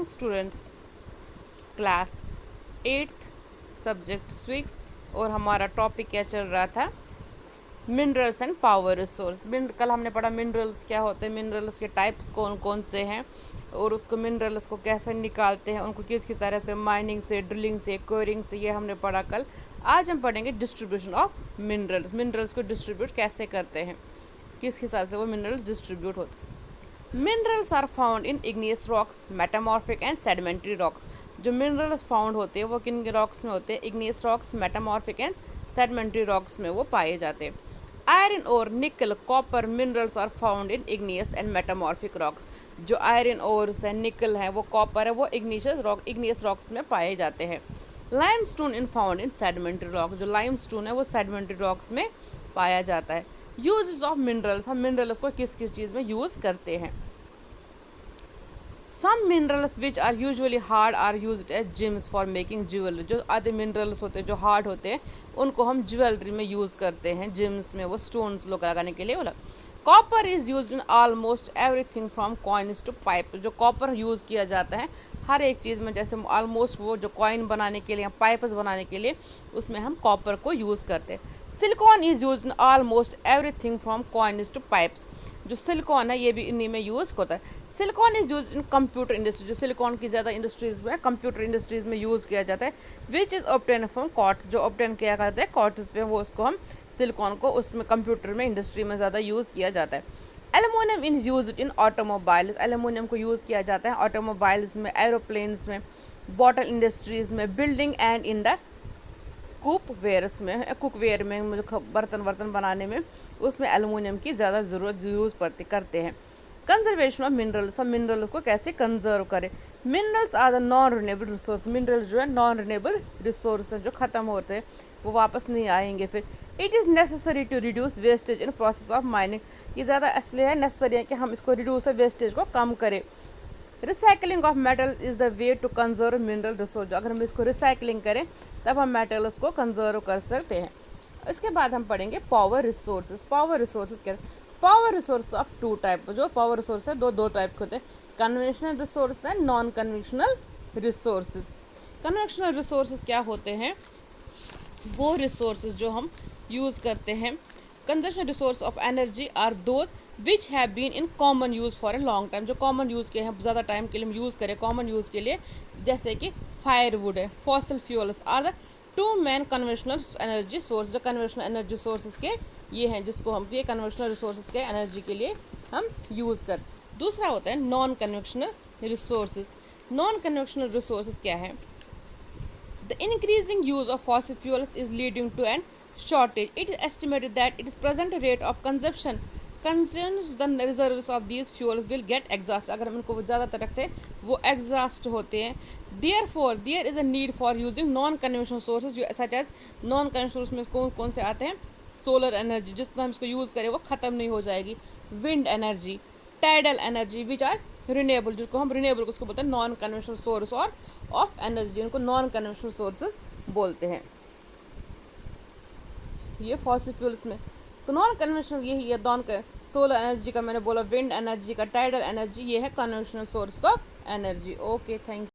Students, class 8th subject civics, और हमारा topic क्या चल रहा था, मिनरल्स एंड पावर रिसोर्स। कल हमने पढ़ा मिनरल्स क्या होते हैं, मिनरल्स के टाइप्स कौन कौन से हैं, और उसको मिनरल्स को कैसे निकालते हैं, उनको किस किस तरह से माइनिंग से, ड्रिलिंग से, कोयरिंग से, ये हमने पढ़ा कल। आज हम पढ़ेंगे डिस्ट्रीब्यूशन ऑफ मिनरल्स, मिनरल्स को डिस्ट्रीब्यूट कैसे करते हैं, किस हिसाब से वो मिनरल्स डिस्ट्रीब्यूट होते हैं। Minerals are found in igneous rocks, metamorphic and sedimentary rocks. जो मिनरल्स फाउंड होते हैं वो किन रॉक्स में होते हैं, igneous rocks, metamorphic and sedimentary rocks में वो पाए जाते हैं। आयरन और nickel, copper minerals are found in igneous and metamorphic rocks. जो आयरन ओर्स है, निकल है, वो कॉपर है, वो इग्नियस रॉक्स में पाए जाते हैं। Lime stone in found in sedimentary rock, जो लाइम स्टोन है वो सेडिमेंट्री रॉक्स में पाया जाता है। यूजेस ऑफ मिनरल्स, हम मिनरल्स को किस किस चीज़ में यूज़ करते हैं। Some minerals which are usually hard are used as gems for making jewelry। जो आधे मिनरल्स होते हैं जो हार्ड होते हैं उनको हम ज्वेलरी में यूज़ करते हैं, जिम्स में, वो स्टोन्स लोग लगाने के लिए। बोला copper is use in almost everything from coins to pipe. जो कॉपर यूज़ किया जाता है हर एक चीज़ में, जैसे ऑलमोस्ट वो जो कॉइन बनाने के लिए, पाइप्स बनाने के लिए, उसमें हम कॉपर को यूज़ करते हैं। Silicon is use in almost everything from coins to pipes. जो सिलिकॉन है ये भी इन्हीं में यूज़ होता है। Silicon is use in computer industry, जो सिलिकॉन की ज़्यादा इंडस्ट्रीज़ में, कंप्यूटर इंडस्ट्रीज़ में यूज़ किया जाता है। Which is obtain from quartz, जो ऑब्टेन किया जाता है क्वार्ट्ज पे, वो उसको हम सिलिकॉन को उसमें कंप्यूटर में, इंडस्ट्री में ज़्यादा यूज़ किया जाता है। Aluminium is use in automobiles, aluminium को यूज़ किया जाता है ऑटोमोबाइल्स में, एरोप्लेन्स में, बॉटल इंडस्ट्रीज़ में, building and in the cookwares में, कुकवेयर में, मुझे बर्तन बनाने में, उसमें एलुमिनियम की ज़्यादा ज़रूरत यूज़ करते हैं। कंजर्वेशन ऑफ मिनरल्स, हम मिनरल्स को कैसे कंजर्व करें। Minerals are the non renewable resource, minerals जो है नॉन रिन्यूएबल रिसोर्स हैं, जो ख़त्म होते हैं वो वापस नहीं आएंगे फिर। It is necessary to reduce wastage in process of mining, ये ज़्यादा इसलिए है नेसेसरी है कि हम इसको रिड्यूस वेस्टेज को कम करें। Recycling of metal is the way to conserve mineral resource, अगर हम इसको रिसाइकलिंग करें तब हम मेटल्स को कंजर्व कर सकते हैं। इसके बाद हम पढ़ेंगे पावर रिसोर्सेज। पावर रिसोर्सेज क्या, power resource of two type, जो पावर रिसोर्स है दो टाइप के होते हैं, conventional resource and non conventional resources. Conventional resources क्या होते हैं, वो रिसोर्सेज जो हम यूज़ करते हैं। Conservation resource of energy are those which have been in common use for a long time, जो कॉमन यूज़ के हैं, ज़्यादा टाइम के लिए हम यूज़ करें कॉमन यूज़ के लिए, जैसे कि फायरवुड है, fossil fuels are the two main conventional energy source, जो कन्वेंशनल एनर्जी सोर्सेज के ये हैं, जिसको हम ये कन्वेंशनल रिसोर्सेज के एनर्जी के लिए हम यूज़ कर। दूसरा होता है non conventional resources. Non conventional resources क्या है, the increasing use of fossil fuels is leading to an shortage. It is estimated that its present rate of consumption consumes the reserves of these fuels will get exhaust. अगर हम इनको ज़्यादातर रखते हैं वो exhaust होते हैं। Therefore, there is a need for using non-conventional sources, such as non-conventional में कौन कौन से आते हैं, सोलर एनर्जी, जितना हम इसको यूज़ करें वो ख़त्म नहीं हो जाएगी, wind energy, tidal energy, which are renewable, जिसको हम रिन्यूएबल को उसको बोलते हैं नॉन कन्वेंशनल सोर्स और ऑफ एनर्जी, उनको नॉन कन्वेंशनल सोर्सेज बोलते हैं। ये फॉसिल फ्यूल्स में तो नॉन कन्वेंशनल यही है, सोलर एनर्जी का मैंने बोला, विंड एनर्जी का, टाइडल एनर्जी, ये है conventional source of energy. Okay, thank you.